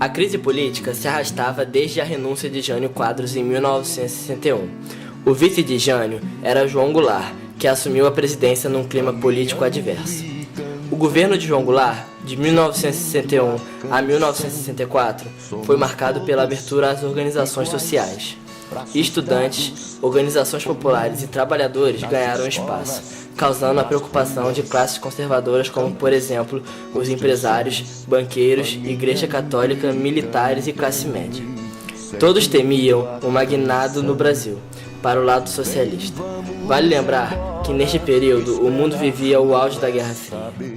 A crise política se arrastava desde a renúncia de Jânio Quadros em 1961. O vice de Jânio era João Goulart, que assumiu a presidência num clima político adverso. O governo de João Goulart, de 1961 a 1964, foi marcado pela abertura às organizações sociais. Estudantes, organizações populares e trabalhadores ganharam espaço, causando a preocupação de classes conservadoras como, por exemplo, os empresários, banqueiros, igreja católica, militares e classe média. Todos temiam o magnado no Brasil, para o lado socialista. Vale lembrar que neste período o mundo vivia o auge da Guerra Fria.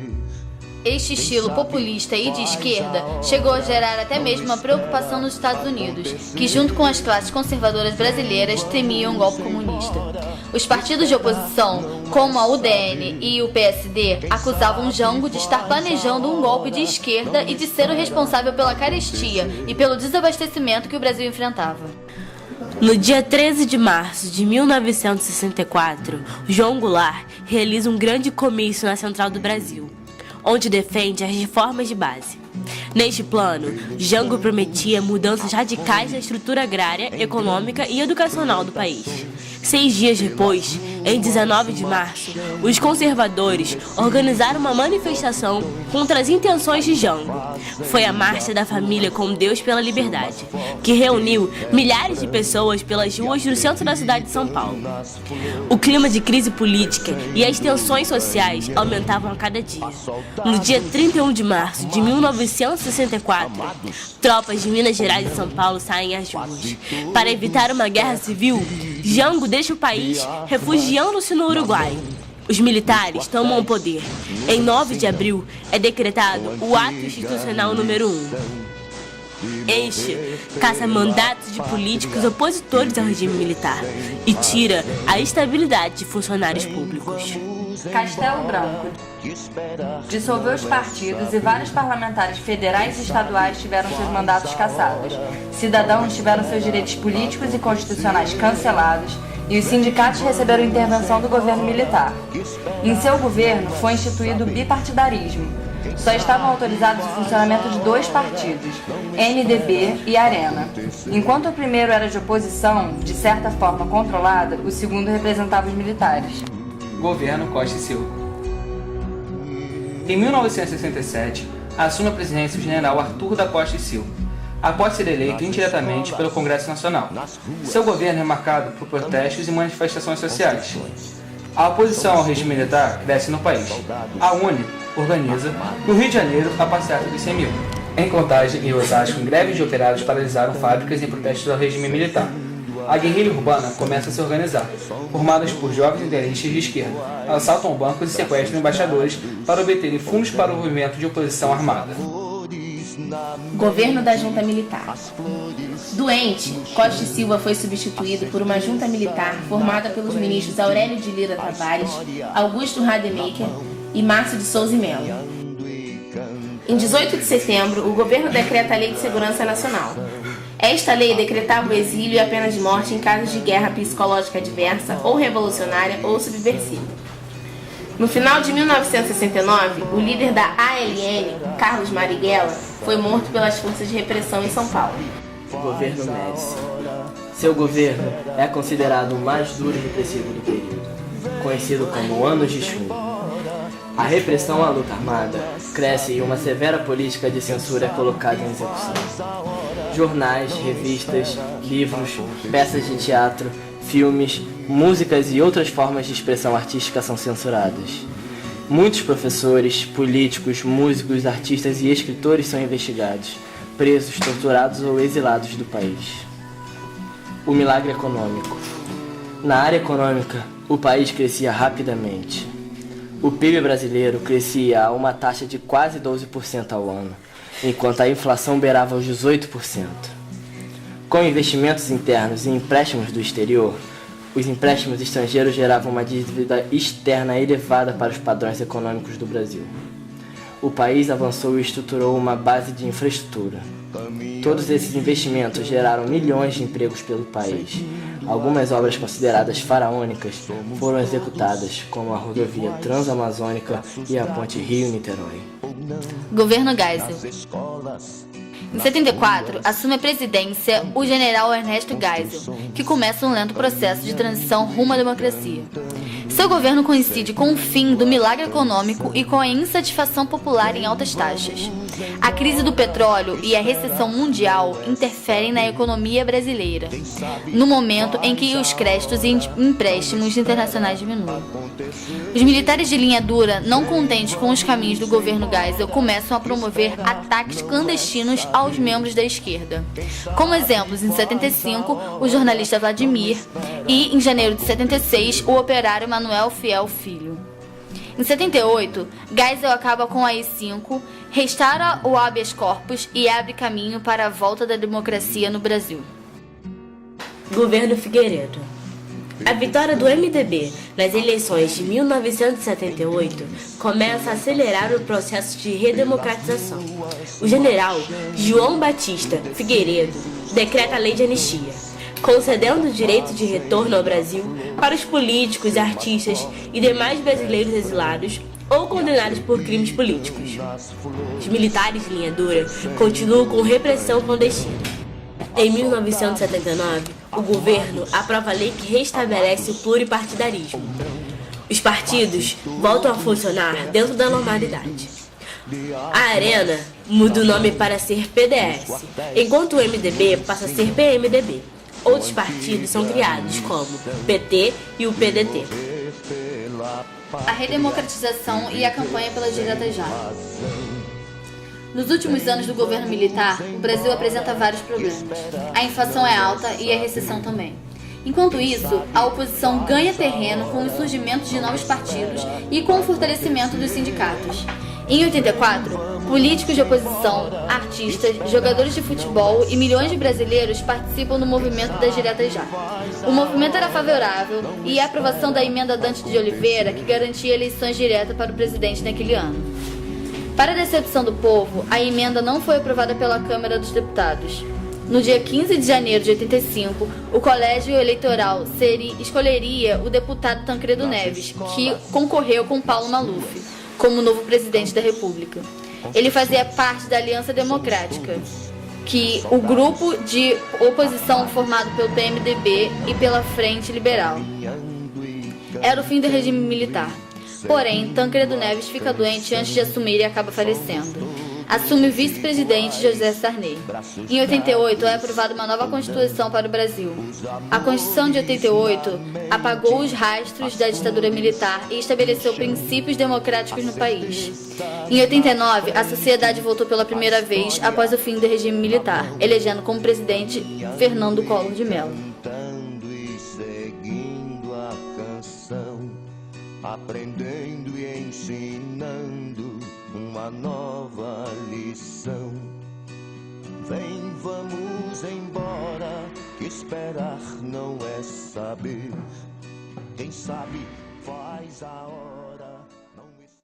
Este estilo populista e de esquerda chegou a gerar até mesmo uma preocupação nos Estados Unidos, que junto com as classes conservadoras brasileiras temiam um golpe comunista. Os partidos de oposição, como a UDN e o PSD, acusavam Jango de estar planejando um golpe de esquerda e de ser o responsável pela carestia e pelo desabastecimento que o Brasil enfrentava. No dia 13 de março de 1964, João Goulart realiza um grande comício na Central do Brasil, onde defende as reformas de base. Neste plano, Jango prometia mudanças radicais na estrutura agrária, econômica e educacional do país. 6 dias depois, em 19 de março, os conservadores organizaram uma manifestação contra as intenções de Jango. Foi a Marcha da Família com Deus pela Liberdade, que reuniu milhares de pessoas pelas ruas do centro da cidade de São Paulo. O clima de crise política e as tensões sociais aumentavam a cada dia. No dia 31 de março de 1964, tropas de Minas Gerais e São Paulo saem às ruas. Para evitar uma guerra civil, Jango deixa o país, refugiando-se no Uruguai. Os militares tomam o poder. Em 9 de abril é decretado o Ato Institucional número 1. Este caça mandatos de políticos opositores ao regime militar e tira a estabilidade de funcionários públicos. Castelo Branco dissolveu os partidos e vários parlamentares federais e estaduais tiveram seus mandatos cassados. Cidadãos tiveram seus direitos políticos e constitucionais cancelados e os sindicatos receberam intervenção do governo militar. Em seu governo foi instituído o bipartidarismo. Só estavam autorizados o funcionamento de 2 partidos, MDB e Arena. Enquanto o primeiro era de oposição, de certa forma controlada, o segundo representava os militares. Governo Costa e Silva. Em 1967, assume a presidência o general Arthur da Costa e Silva, após ser eleito indiretamente pelo Congresso Nacional. Seu governo é marcado por protestos e manifestações sociais. A oposição ao regime militar cresce no país. A UNE organiza, no Rio de Janeiro, a passeata dos 100 mil. Em Contagem e Osasco, greves de operários paralisaram fábricas em protestos ao regime militar. A guerrilha urbana começa a se organizar, formadas por jovens idealistas de esquerda, assaltam bancos e sequestram embaixadores para obterem fundos para o movimento de oposição armada. Governo da Junta Militar. Doente, Costa e Silva foi substituído por uma junta militar formada pelos ministros Aurélio de Lira Tavares, Augusto Rademacher e Márcio de Souza e Mello. Em 18 de setembro, o governo decreta a Lei de Segurança Nacional. Esta lei decretava o exílio e a pena de morte em casos de guerra psicológica adversa, ou revolucionária, ou subversiva. No final de 1969, o líder da ALN, Carlos Marighella, foi morto pelas forças de repressão em São Paulo. Governo Médici. Seu governo é considerado o mais duro e repressivo do período, conhecido como Anos de Chumbo. A repressão à luta armada cresce e uma severa política de censura é colocada em execução. Jornais, revistas, livros, peças de teatro, filmes, músicas e outras formas de expressão artística são censuradas. Muitos professores, políticos, músicos, artistas e escritores são investigados, presos, torturados ou exilados do país. O milagre econômico. Na área econômica, o país crescia rapidamente. O PIB brasileiro crescia a uma taxa de quase 12% ao ano, enquanto a inflação beirava os 18%. Com investimentos internos e empréstimos do exterior, os empréstimos estrangeiros geravam uma dívida externa elevada para os padrões econômicos do Brasil. O país avançou e estruturou uma base de infraestrutura. Todos esses investimentos geraram milhões de empregos pelo país. Algumas obras consideradas faraônicas foram executadas, como a rodovia Transamazônica e a ponte Rio-Niterói. Governo Geisel. Em 74, assume a presidência o general Ernesto Geisel, que começa um lento processo de transição rumo à democracia. Seu governo coincide com o fim do milagre econômico e com a insatisfação popular em altas taxas. A crise do petróleo e a recessão mundial interferem na economia brasileira, no momento em que os créditos e empréstimos internacionais diminuem. Os militares de linha dura, não contentes com os caminhos do governo Geisel, começam a promover ataques clandestinos aos membros da esquerda. Como exemplos, em 75, o jornalista Vladimir e, em janeiro de 76, o operário Manuel Fiel Filho. Em 78, Geisel acaba com a AI-5, restaura o habeas corpus e abre caminho para a volta da democracia no Brasil. Governo Figueiredo. A vitória do MDB nas eleições de 1978 começa a acelerar o processo de redemocratização. O general João Batista Figueiredo decreta a lei de anistia, concedendo o direito de retorno ao Brasil para os políticos, artistas e demais brasileiros exilados ou condenados por crimes políticos. Os militares de linha dura continuam com repressão clandestina. Em 1979, o governo aprova a lei que restabelece o pluripartidarismo. Os partidos voltam a funcionar dentro da normalidade. A Arena muda o nome para ser PDS, enquanto o MDB passa a ser PMDB. Outros partidos são criados, como o PT e o PDT. A redemocratização e a campanha pelas diretas já. Nos últimos anos do governo militar, o Brasil apresenta vários problemas. A inflação é alta e a recessão também. Enquanto isso, a oposição ganha terreno com o surgimento de novos partidos e com o fortalecimento dos sindicatos. Em 84, políticos de oposição, artistas, jogadores de futebol e milhões de brasileiros participam do movimento das diretas já. O movimento era favorável e a aprovação da emenda Dante de Oliveira, que garantia eleições diretas para o presidente naquele ano. Para a decepção do povo, a emenda não foi aprovada pela Câmara dos Deputados. No dia 15 de janeiro de 85, o colégio eleitoral escolheria o deputado Tancredo Neves, que concorreu com Paulo Maluf como novo presidente da República. Ele fazia parte da Aliança Democrática, que o grupo de oposição formado pelo PMDB e pela Frente Liberal. Era o fim do regime militar. Porém, Tancredo Neves fica doente antes de assumir e acaba falecendo. Assume o vice-presidente José Sarney. Em 88, é aprovada uma nova Constituição para o Brasil. A Constituição de 88 apagou os rastros da ditadura militar e estabeleceu princípios democráticos no país. Em 89, a sociedade votou pela primeira vez após o fim do regime militar, elegendo como presidente Fernando Collor de Mello. Aprendendo e ensinando uma nova lição. Vem, vamos embora, que esperar não é saber. Quem sabe faz a hora.